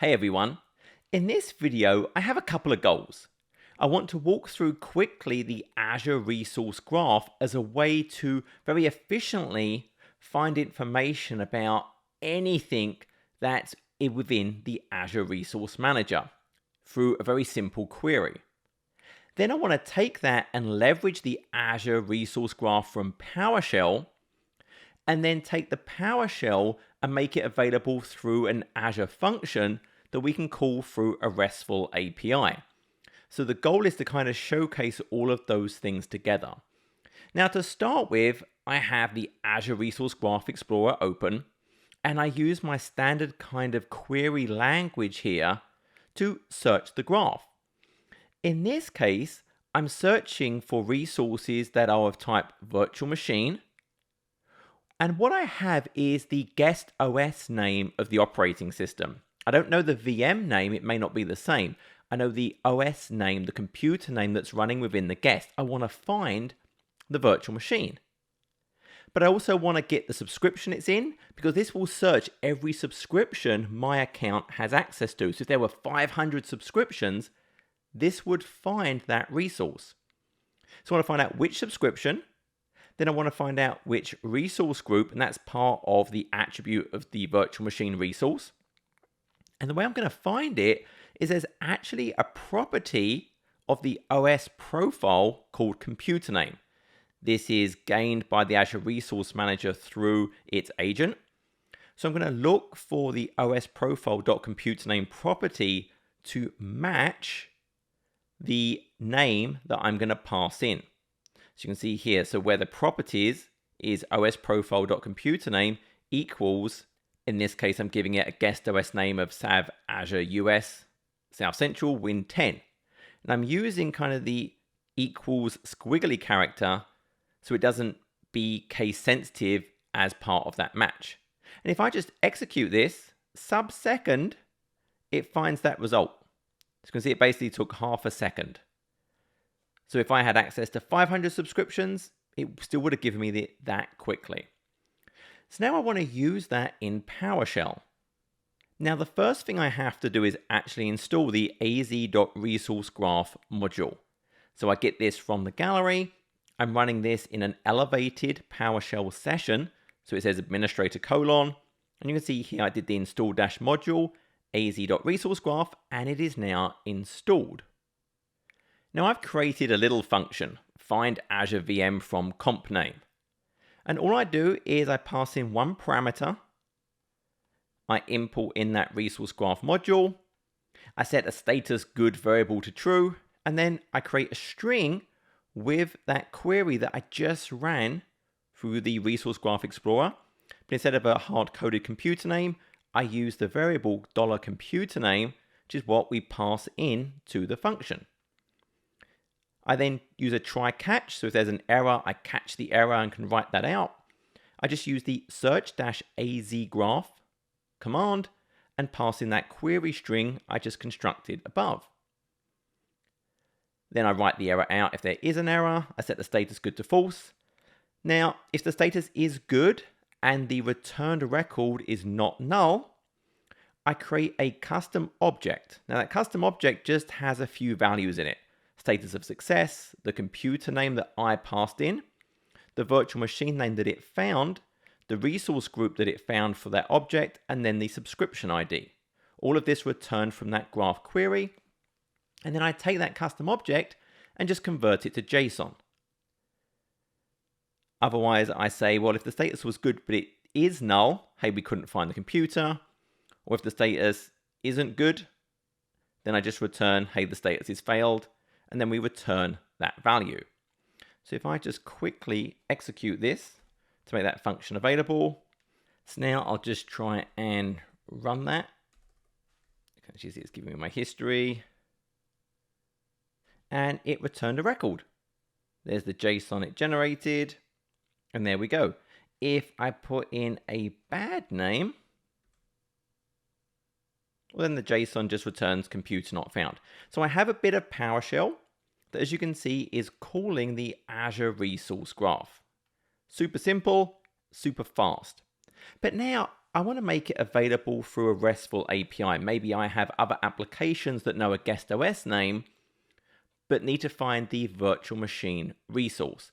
Hey everyone, in this video I have a couple of goals. I want to walk through quickly the Azure Resource Graph as a way to very efficiently find information about anything that's within the Azure Resource Manager through a very simple query. Then I want to take that and leverage the Azure Resource Graph from PowerShell and then take the PowerShell and make it available through an Azure function that we can call through a RESTful API. So the goal is to kind of showcase all of those things together. Now to start with, I have the Azure Resource Graph Explorer open, and I use my standard kind of query language here to search the graph. In this case, I'm searching for resources that are of type virtual machine, and what I have is the guest OS name of the operating system. I don't know the VM name, it may not be the same. I know the OS name, the computer name that's running within the guest. I want to find the virtual machine. But I also want to get the subscription it's in, because this will search every subscription my account has access to. So if there were 500 subscriptions, this would find that resource. So I want to find out which subscription. Then I want to find out which resource group, and that's part of the attribute of the virtual machine resource. And the way I'm going to find it is there's actually a property of the OS profile called computer name. This is gained by the Azure Resource Manager through its agent. So I'm going to look for the OS profile.computerName property to match the name that I'm going to pass in. So you can see here, so where the properties is OS profile.computerName equals, in this case, I'm giving it a guest OS name of SAV Azure US South Central Win 10. And I'm using kind of the equals squiggly character so it doesn't be case sensitive as part of that match. And if I just execute this, sub-second, it finds that result. So you can see it basically took half a second. So if I had access to 500 subscriptions, it still would have given me that quickly. So now I want to use that in PowerShell. Now the first thing I have to do is actually install the az.resourcegraph module. So I get this from the gallery. I'm running this in an elevated PowerShell session. So it says administrator : and you can see here I did the install dash module az.resourcegraph, and it is now installed. Now I've created a little function, find Azure VM from comp name. And all I do is I pass in one parameter. I import in that resource graph module. I set a status good variable to true. And then I create a string with that query that I just ran through the Resource Graph Explorer. But instead of a hard-coded computer name, I use the variable $computer name, which is what we pass in to the function. I then use a try catch. So if there's an error, I catch the error and can write that out. I just use the search-azgraph command and pass in that query string I just constructed above. Then I write the error out if there is an error. I set the status good to false. Now, if the status is good and the returned record is not null, I create a custom object. Now that custom object just has a few values in it. Status of success, the computer name that I passed in, the virtual machine name that it found, the resource group that it found for that object, and then the subscription ID. All of this returned from that graph query. And then I take that custom object and just convert it to JSON. Otherwise, I say, well, if the status was good, but it is null, hey, we couldn't find the computer. Or if the status isn't good, then I just return, hey, the status is failed. And then we return that value. So if I just quickly execute this to make that function available. So now I'll just try and run that. You can see it's giving me my history. And it returned a record. There's the JSON it generated. And there we go. If I put in a bad name, well, then the JSON just returns computer not found. So I have a bit of PowerShell that, as you can see, is calling the Azure Resource Graph. Super simple, super fast. But now I want to make it available through a RESTful API. Maybe I have other applications that know a guest OS name, but need to find the virtual machine resource.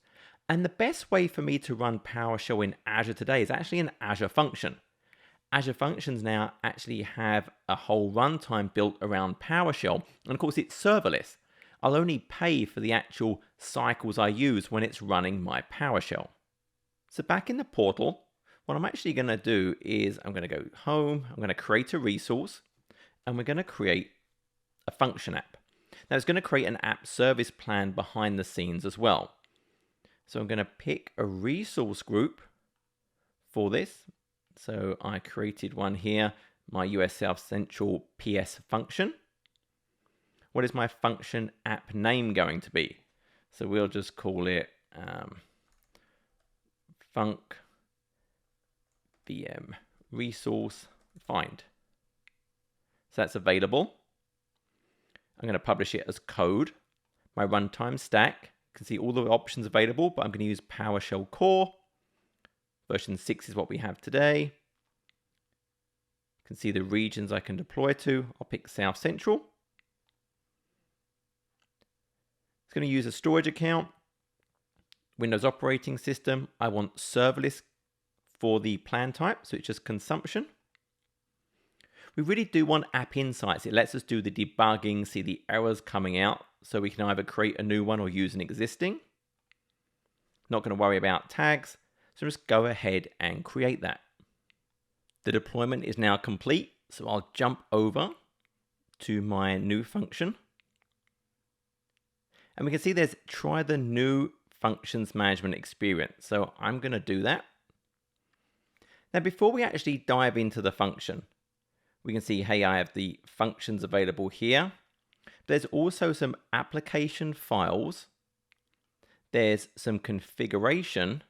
And the best way for me to run PowerShell in Azure today is actually an Azure function. Azure Functions now actually have a whole runtime built around PowerShell. And of course, it's serverless. I'll only pay for the actual cycles I use when it's running my PowerShell. So back in the portal, what I'm actually going to do is I'm going to go home, I'm going to create a resource, and we're going to create a function app. Now it's going to create an app service plan behind the scenes as well. So I'm going to pick a resource group for this. So I created one here, my US South Central PS function. What is my function app name going to be? So we'll just call it func VM resource find. So that's available. I'm going to publish it as code. My runtime stack, you can see all the options available, but I'm going to use PowerShell Core. Version 6 is what we have today. You can see the regions I can deploy to. I'll pick South Central. It's going to use a storage account. Windows operating system. I want serverless for the plan type, so it's just consumption. We really do want app insights. It lets us do the debugging, see the errors coming out, so we can either create a new one or use an existing. Not going to worry about tags, so just go ahead and create that. The deployment is now complete, so I'll jump over to my new function. And we can see there's try the new functions management experience. So I'm going to do that. Now, before we actually dive into the function, we can see, hey, I have the functions available here. There's also some application files. There's some configuration.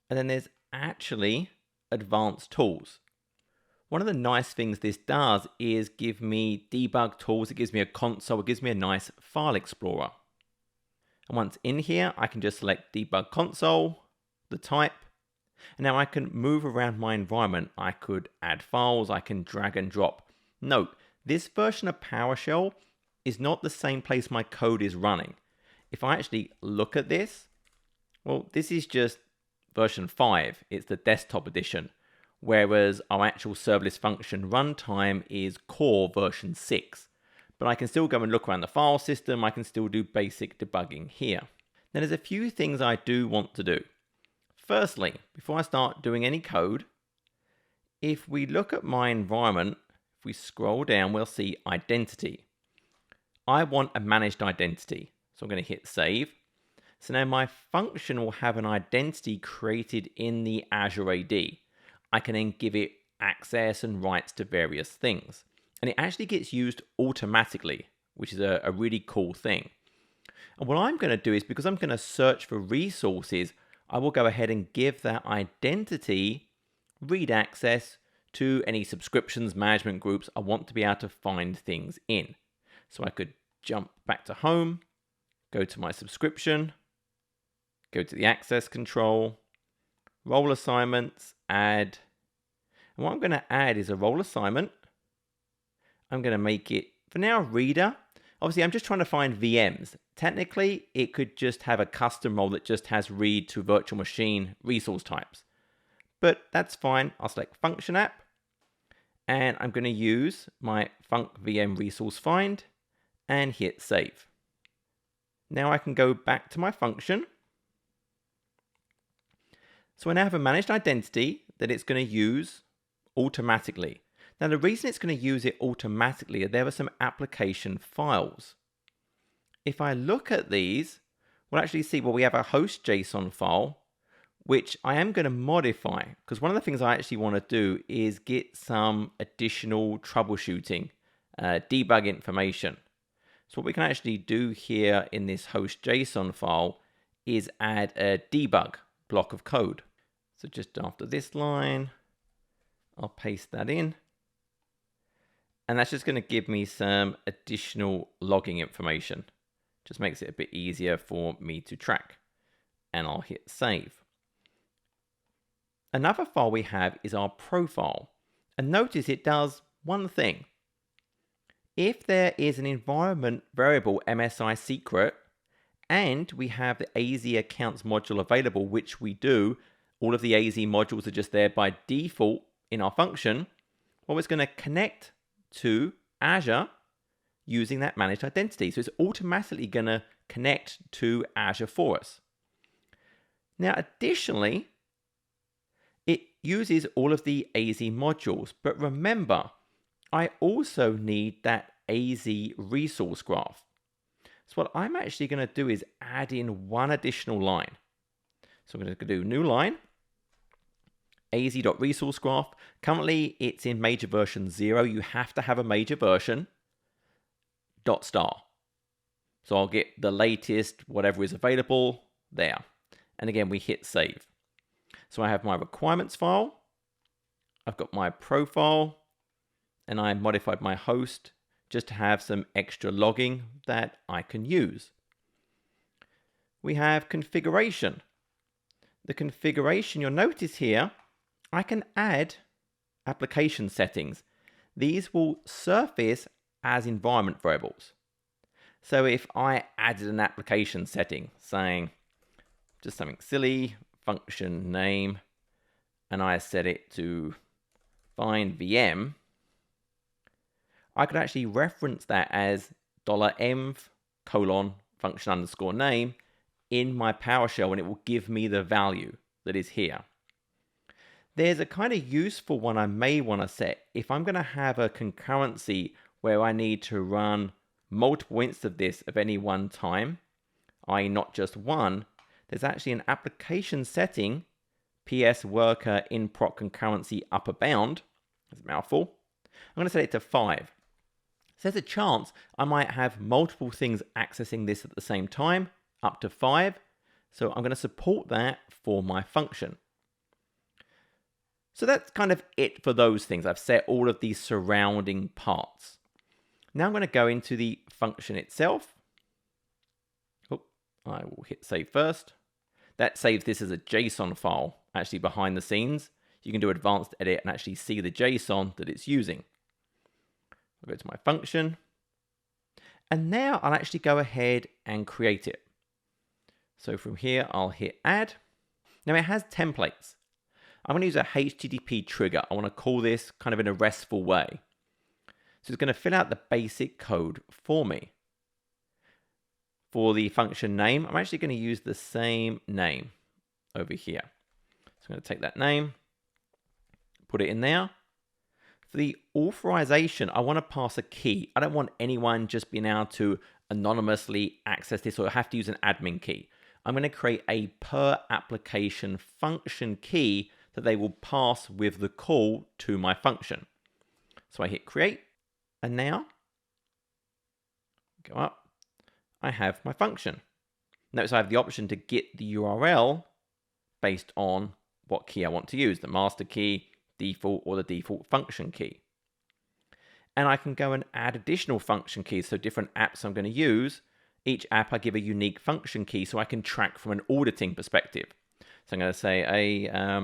And then there's actually advanced tools. One of the nice things this does is give me debug tools. It gives me a console. It gives me a nice file explorer. And once in here, I can just select debug console, the type, and now I can move around my environment. I could add files. I can drag and drop. Note, this version of PowerShell is not the same place my code is running. If I actually look at this, well, this is just version 5. It's the desktop edition. Whereas our actual serverless function runtime is core version 6. But I can still go and look around the file system. I can still do basic debugging here. Now there's a few things I do want to do. Firstly, before I start doing any code, if we look at my environment, if we scroll down, we'll see identity. I want a managed identity. So I'm going to hit save. So now my function will have an identity created in the Azure AD. I can then give it access and rights to various things. And it actually gets used automatically, which is a really cool thing. And what I'm going to do is, because I'm going to search for resources, I will go ahead and give that identity read access to any subscriptions management groups I want to be able to find things in. So I could jump back to home, go to my subscription, go to the access control, role assignments, add. And what I'm going to add is a role assignment. I'm going to make it, for now, reader. Obviously, I'm just trying to find VMs. Technically, it could just have a custom role that just has read to virtual machine resource types. But that's fine. I'll select function app. And I'm going to use my func VM resource find and hit save. Now I can go back to my function. So I now have a managed identity that it's going to use automatically. Now the reason it's going to use it automatically is there are some application files. If I look at these, we'll actually see, well, we have a host JSON file, which I am going to modify, because one of the things I actually want to do is get some additional troubleshooting, debug information. So what we can actually do here in this host JSON file is add a debug block of code. So just after this line, I'll paste that in. And that's just going to give me some additional logging information. Just makes it a bit easier for me to track. And I'll hit save. Another file we have is our profile. And notice it does one thing. If there is an environment variable MSI secret, and we have the AZ accounts module available, which we do, all of the AZ modules are just there by default in our function, well, it's going to connect to Azure using that managed identity. So it's automatically going to connect to Azure for us. Now, additionally, it uses all of the AZ modules, but remember, I also need that AZ resource graph. So what I'm actually going to do is add in one additional line. So I'm going to do new line, az.resource graph. Currently, it's in major version 0. You have to have a major version, .star. So I'll get the latest, whatever is available there. And again, we hit save. So I have my requirements file. I've got my profile, and I modified my host just to have some extra logging that I can use. We have configuration. The configuration, you'll notice here, I can add application settings. These will surface as environment variables. So if I added an application setting saying just something silly, function name, and I set it to find VM, I could actually reference that as $env function underscore name in my PowerShell, and it will give me the value that is here. There's a kind of useful one I may want to set if I'm going to have a concurrency where I need to run multiple instances of this at any one time, i.e. not just one. There's actually an application setting, PS worker in proc concurrency upper bound. That's a mouthful. I'm going to set it to 5. So there's a chance I might have multiple things accessing this at the same time, up to 5. So I'm going to support that for my function. So that's kind of it for those things. I've set all of these surrounding parts. Now I'm going to go into the function itself. Oh, I will hit save first. That saves this as a JSON file, actually behind the scenes. You can do advanced edit and actually see the JSON that it's using. I'll go to my function. And now I'll actually go ahead and create it. So from here, I'll hit add. Now it has templates. I'm going to use a HTTP trigger. I want to call this kind of in a RESTful way. So it's going to fill out the basic code for me. For the function name, I'm actually going to use the same name over here. So I'm going to take that name, put it in there. For the authorization, I want to pass a key. I don't want anyone just being able to anonymously access this or have to use an admin key. I'm going to create a per application function key that they will pass with the call to my function. So I hit create, and now go up. I have my function. Notice I have the option to get the URL based on what key I want to use, the master key, default, or the default function key. And I can go and add additional function keys, so different apps I'm going to use. Each app I give a unique function key so I can track from an auditing perspective. So I'm going to say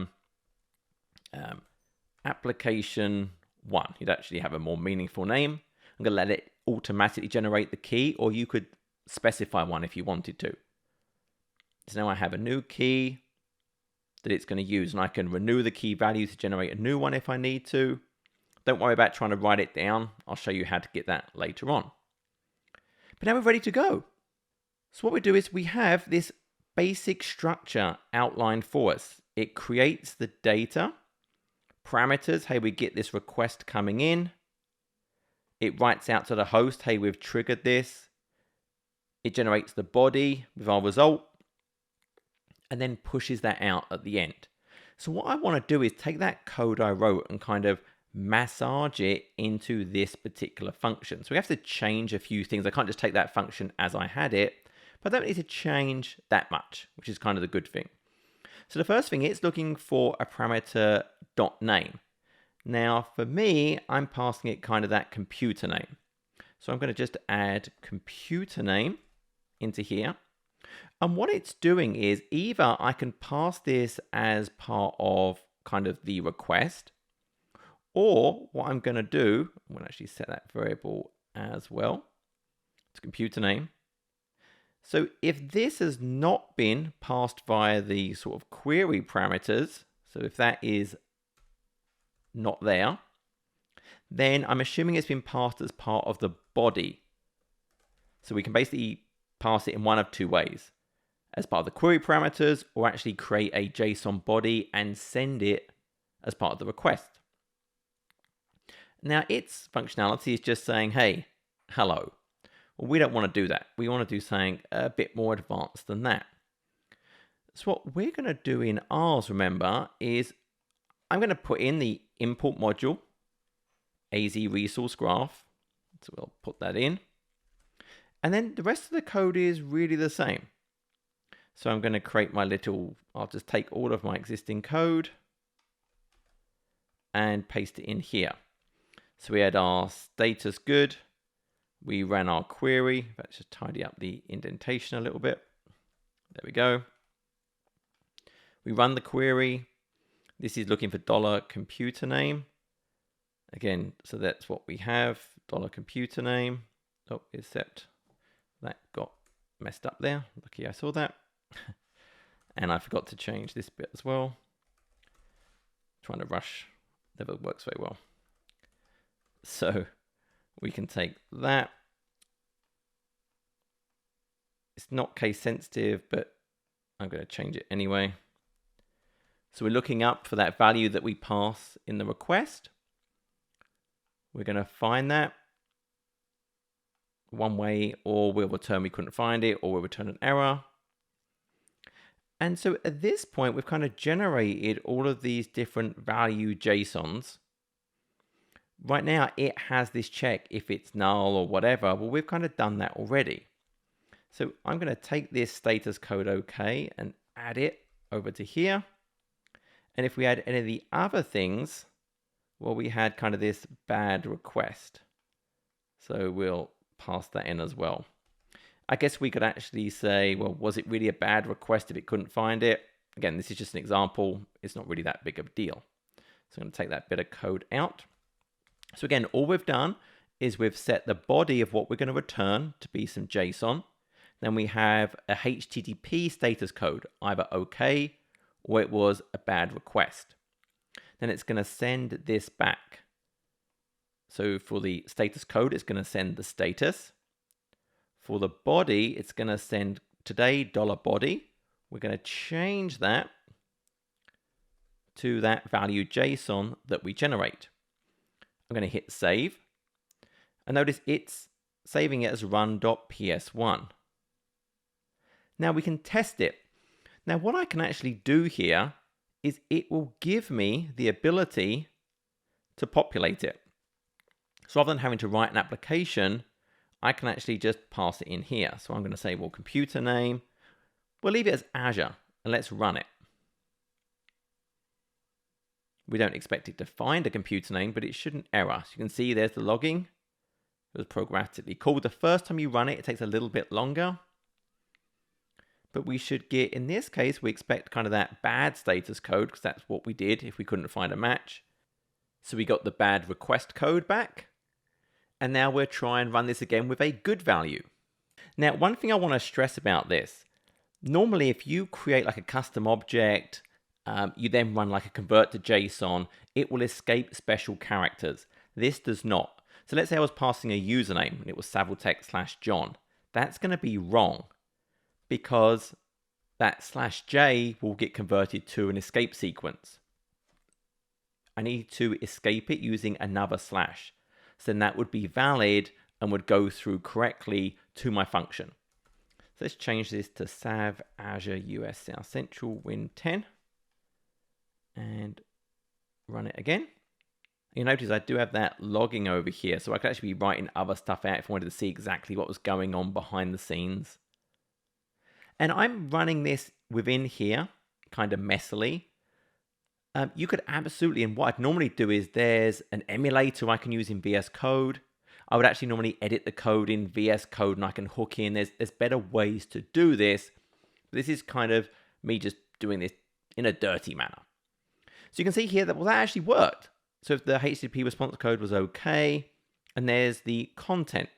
application 1. You'd actually have a more meaningful name. I'm going to let it automatically generate the key, or you could specify one if you wanted to. So now I have a new key that it's going to use, and I can renew the key value to generate a new one if I need to. Don't worry about trying to write it down. I'll show you how to get that later on. But now we're ready to go. So what we do is we have this basic structure outlined for us. It creates the data, parameters, hey, we get this request coming in. It writes out to the host, hey, we've triggered this. It generates the body with our result, and then pushes that out at the end. So what I want to do is take that code I wrote and kind of massage it into this particular function. So we have to change a few things. I can't just take that function as I had it, but I don't need to change that much, which is kind of the good thing. So the first thing, it's looking for a parameter .name. Now for me, I'm passing it kind of that computer name. So I'm going to just add computer name into here. And what it's doing is either I can pass this as part of kind of the request. Or what I'm going to do, I'm going to actually set that variable as well. It's computer name. So if this has not been passed via the sort of query parameters, so if that is not there, then I'm assuming it's been passed as part of the body. So we can basically pass it in one of two ways, as part of the query parameters, or actually create a JSON body and send it as part of the request. Now its functionality is just saying, hey, hello. Well, we don't want to do that. We want to do something a bit more advanced than that. So what we're going to do in ours, remember, is I'm going to put in the import module, AZ resource graph. So we'll put that in. And then the rest of the code is really the same. So I'm going to create my little, I'll just take all of my existing code and paste it in here. So we had our status good. We ran our query. Let's just tidy up the indentation a little bit. There we go. We run the query. This is looking for $computer name. Again, so that's what we have, $computer name. Oh, except that got messed up there. Lucky I saw that. And I forgot to change this bit as well. Trying to rush never works very well. So we can take that. It's not case sensitive, but I'm going to change it anyway. So we're looking up for that value that we pass in the request. We're going to find that one way, or we'll return we couldn't find it, or we'll return an error. And so at this point, we've kind of generated all of these different value JSONs. Right now, it has this check if it's null or whatever. Well, we've kind of done that already. So I'm going to take this status code OK and add it over to here. And if we add any of the other things, well, we had kind of this bad request. So we'll pass that in as well. I guess we could actually say, well, was it really a bad request if it couldn't find it? Again, this is just an example. It's not really that big of a deal. So I'm going to take that bit of code out. So again, all we've done is we've set the body of what we're going to return to be some JSON. Then we have a HTTP status code, either OK or it was a bad request. Then it's going to send this back. So for the status code, it's going to send the status. For the body, it's going to send today $body. We're going to change that to that value JSON that we generate. I'm going to hit save. And notice it's saving it as run.ps1. Now we can test it. Now what I can actually do here is it will give me the ability to populate it. So rather than having to write an application, I can actually just pass it in here. So I'm going to say, well, computer name. We'll leave it as Azure and let's run it. We don't expect it to find a computer name, but it shouldn't error. So you can see there's the logging. It was programmatically called. The first time you run it, it takes a little bit longer. But we should get, in this case, we expect kind of that bad status code because that's what we did if we couldn't find a match. So we got the bad request code back. And now we'll try and run this again with a good value. Now, one thing I want to stress about this, normally if you create like a custom object, you then run like a convert to JSON, it will escape special characters. This does not. So let's say I was passing a username and it was Saviltech/John. That's going to be wrong because that /J will get converted to an escape sequence. I need to escape it using another slash. So then that would be valid and would go through correctly to my function. So let's change this to Sav Azure US South Central Win 10 and run it again. You notice I do have that logging over here, so I could actually be writing other stuff out if I wanted to see exactly what was going on behind the scenes. And I'm running this within here, kind of messily. You could absolutely, and what I'd normally do is there's an emulator I can use in VS Code. I would actually normally edit the code in VS Code and I can hook in. There's better ways to do this. This is kind of me just doing this in a dirty manner. So you can see here that, well, that actually worked. So if the HTTP response code was okay, and there's the content,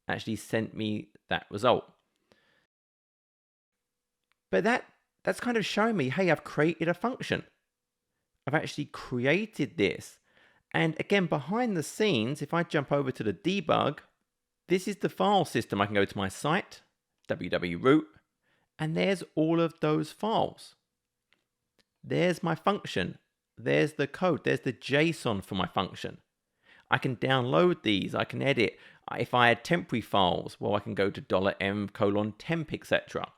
actually sent me that result. But that's kind of showing me, hey, I've created a function. I've actually created this. And again, behind the scenes, if I jump over to the debug, this is the file system. I can go to my site, www, and there's all of those files. There's my function. There's the code. There's the JSON for my function. I can download these. I can edit. If I had temporary files, well, I can go to $m:temp, etc.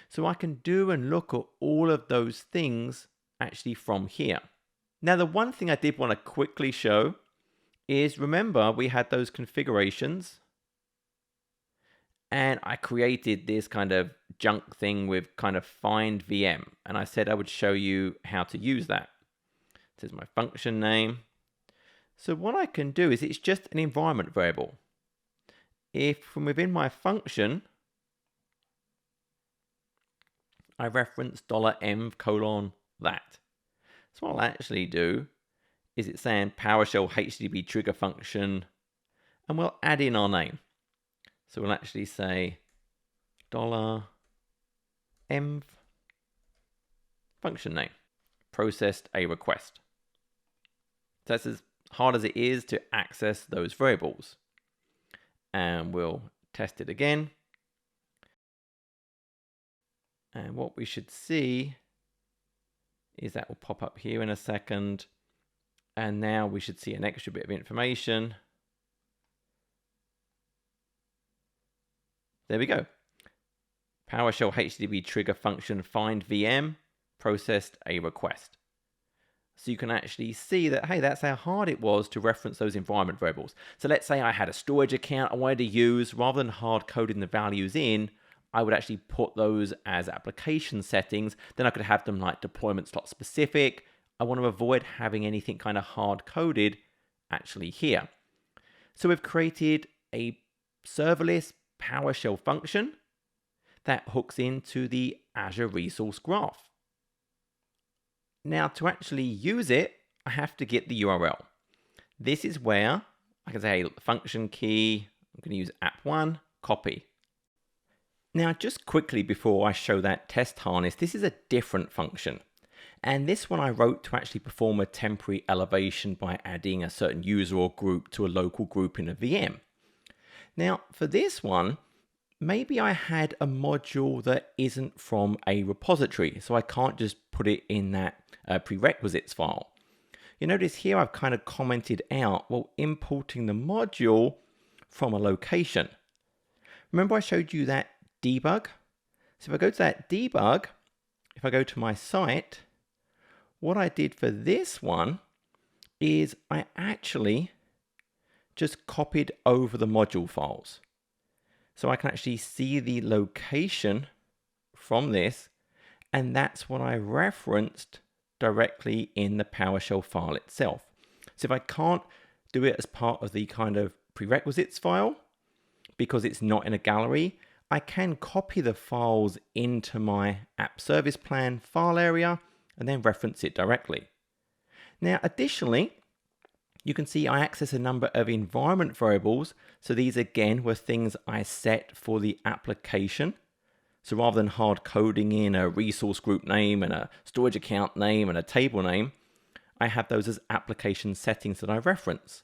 So I can do and look at all of those things actually from here. Now, the one thing I did want to quickly show is, remember, we had those configurations, and I created this kind of junk thing with kind of find VM, and I said I would show you how to use that. This is my function name. So what I can do is, it's just an environment variable. If from within my function, I reference $m:that. So what I'll actually do is, it's saying PowerShell HTTP trigger function, and we'll add in our name. So we'll actually say $m function name, processed a request. So that's as hard as it is to access those variables. And we'll test it again. And what we should see is that will pop up here in a second. And now we should see an extra bit of information. There we go. PowerShell HTTP trigger function find VM processed a request. So you can actually see that, hey, that's how hard it was to reference those environment variables. So let's say I had a storage account I wanted to use. Rather than hard coding the values in, I would actually put those as application settings. Then I could have them like deployment slot specific. I want to avoid having anything kind of hard coded actually here. So we've created a serverless PowerShell function that hooks into the Azure Resource Graph. Now, to actually use it, I have to get the URL. This is where I can say, hey, function key, I'm going to use app1, copy. Now, just quickly before I show that test harness, this is a different function. And this one I wrote to actually perform a temporary elevation by adding a certain user or group to a local group in a VM. Now, for this one, maybe I had a module that isn't from a repository, so I can't just put it in that prerequisites file. You notice here I've kind of commented out, well, importing the module from a location. Remember I showed you that debug? So if I go to that debug, if I go to my site, what I did for this one is I actually just copied over the module files. So I can actually see the location from this, and that's what I referenced directly in the PowerShell file itself. So if I can't do it as part of the kind of prerequisites file, because it's not in a gallery, I can copy the files into my app service plan file area and then reference it directly. Now, additionally, you can see I access a number of environment variables. So these again were things I set for the application. So rather than hard coding in a resource group name and a storage account name and a table name, I have those as application settings that I reference.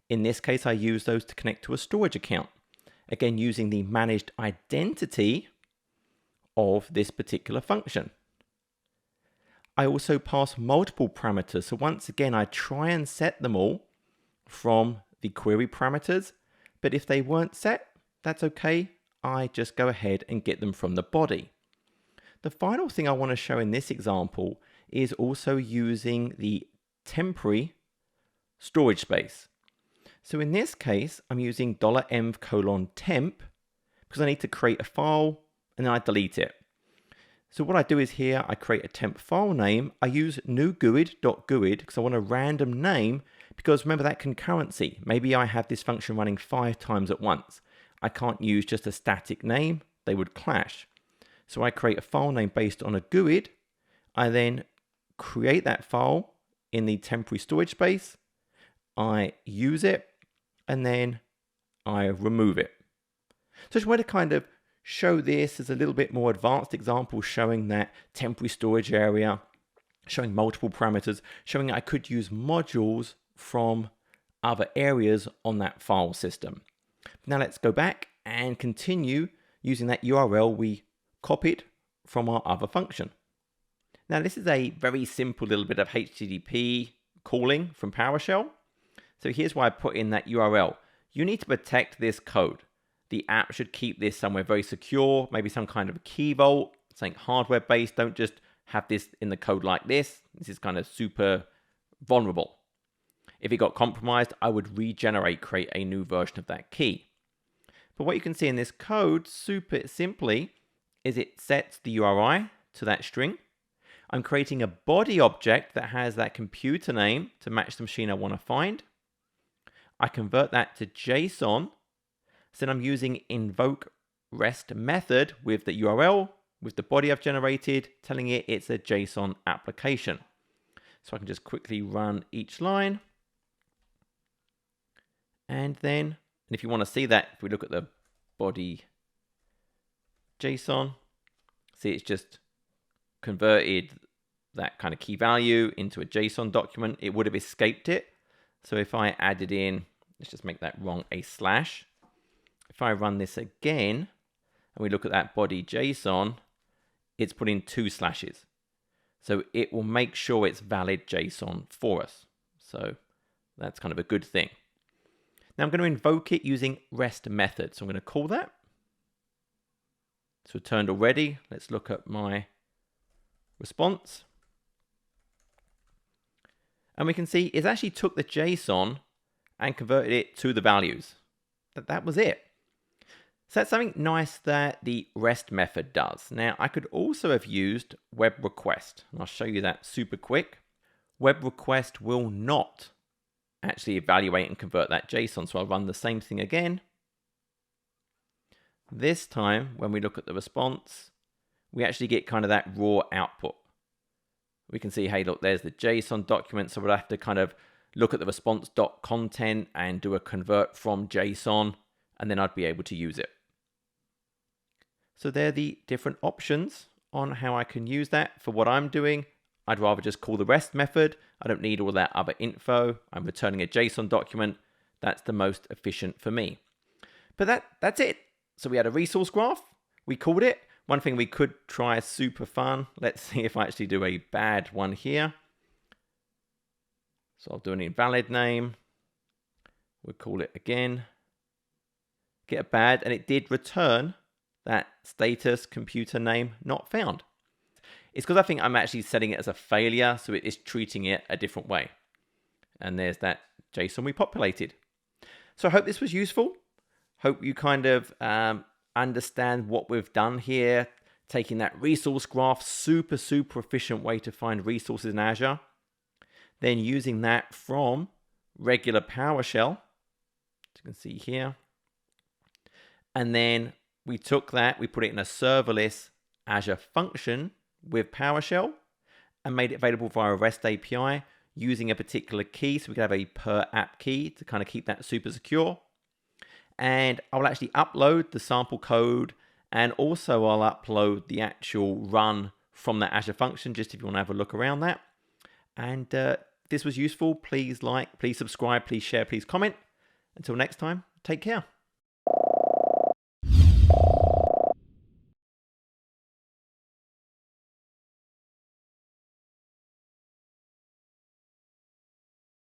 In this case, I use those to connect to a storage account. Again, using the managed identity of this particular function. I also pass multiple parameters. So once again, I try and set them all from the query parameters, but if they weren't set, that's okay. I just go ahead and get them from the body. The final thing I want to show in this example is also using the temporary storage space. So in this case, I'm using $m:temp because I need to create a file and then I delete it. So what I do is here, I create a temp file name. I use new_GUID because I want a random name, because remember that concurrency. Maybe I have this function running 5 times at once. I can't use just a static name. They would clash. So I create a file name based on a GUID. I then create that file in the temporary storage space, I use it, and then I remove it. So I just want to kind of show this as a little bit more advanced example, showing that temporary storage area, showing multiple parameters, showing I could use modules from other areas on that file system. Now let's go back and continue using that URL we copied from our other function. Now this is a very simple little bit of HTTP calling from PowerShell. So here's why I put in that URL. You need to protect this code. The app should keep this somewhere very secure, maybe some kind of a key vault, something hardware based. Don't just have this in the code like this. This is kind of super vulnerable. If it got compromised, I would create a new version of that key. But what you can see in this code super simply is it sets the URI to that string. I'm creating a body object that has that computer name to match the machine I want to find. I convert that to JSON. So then I'm using invoke REST method with the URL, with the body I've generated, telling it it's a JSON application. So I can just quickly run each line. And then, if you want to see that, if we look at the body JSON, see it's just converted that kind of key value into a JSON document. It would have escaped it. So if I added in, let's just make that wrong, a slash. If I run this again, and we look at that body JSON, it's put in 2 slashes. So it will make sure it's valid JSON for us. So that's kind of a good thing. Now I'm going to invoke it using REST method. So I'm going to call that. So returned already. Let's look at my response. And we can see it actually took the JSON and converted it to the values. That was it. So that's something nice that the REST method does. Now I could also have used web request. And I'll show you that super quick. Web request will not actually evaluate and convert that JSON. So I'll run the same thing again. This time, when we look at the response, we actually get kind of that raw output. We can see, hey, look, there's the JSON document. So we'll have to kind of look at the response.content and do a convert from JSON, and then I'd be able to use it. So they're the different options on how I can use that. For what I'm doing, I'd rather just call the REST method. I don't need all that other info. I'm returning a JSON document. That's the most efficient for me. But that's it. So we had a resource graph. We called it. One thing we could try super fun. Let's see if I actually do a bad one here. So I'll do an invalid name. We'll call it again. Get a bad, and it did return that status computer name not found. It's because I think I'm actually setting it as a failure, so it is treating it a different way. And there's that JSON we populated. So I hope this was useful. Hope you kind of understand what we've done here, taking that resource graph, super efficient way to find resources in Azure, then using that from regular PowerShell, as you can see here. And then we took that, we put it in a serverless Azure function with PowerShell and made it available via a REST API using a particular key. So we could have a per app key to kind of keep that super secure. And I'll actually upload the sample code, and also I'll upload the actual run from that Azure function, just if you want to have a look around that. And if this was useful, please like, please subscribe, please share, please comment. Until next time, take care.